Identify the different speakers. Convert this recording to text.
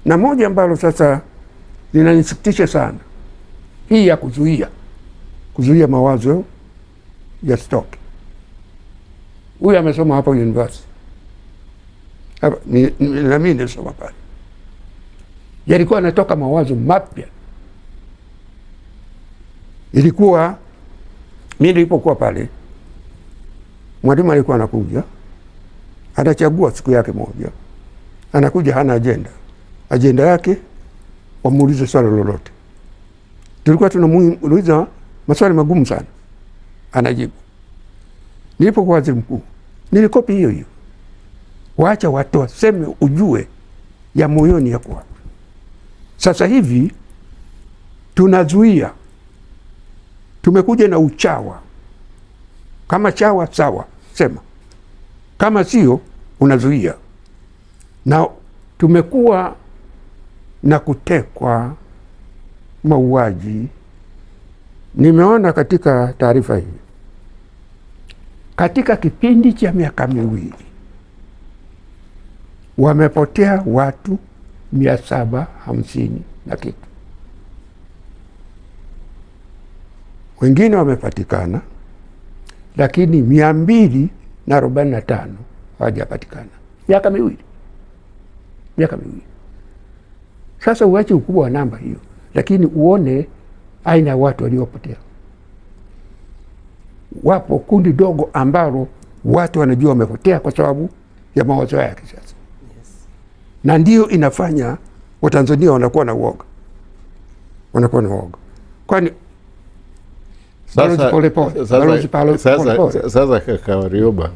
Speaker 1: Na moja ambalo sasa linanisikitisha sana, hii ya kuzuia mawazo ya stock. Huyu amesoma hapa university. Hapa na mimi nilisoma pale. Yalikuwa yanatoka mawazo mapya. Ilikuwa mimi nilipokuwa pale, mwalimu alikuwa anakuja, anachagua siku yake moja. Anakuja hana agenda yake, wamuulize swali lolote. Tulikuwa tunamuuliza maswali magumu sana, anajibu. Nilipokuwa waziri mkuu, nilikopi hiyo. Waacha watu waseme, ujue ya moyoni yako wapi. Sasa hivi tunazuia, tumekuja na uchawa. Kama chawa sawa, sema. Kama sio, unazuia. Na tumekuwa na kutekwa, mauaji. Nimeona katika taarifa hii, katika kipindi cha miaka 2 wamepotea watu 750 na kitu. Wengine wamepatikana, lakini 245 hawajapatikana. Miaka 2. Sasa uache ukubwa wa namba hiyo, lakini uone aina ya watu waliopotea. Wapo kundi dogo ambalo watu wanajua wamepotea kwa sababu ya mawazo ya kisiasa. Yes. Na ndio inafanya Watanzania wanakuwa na uoga. Kwani
Speaker 2: sasa kaka Warioba,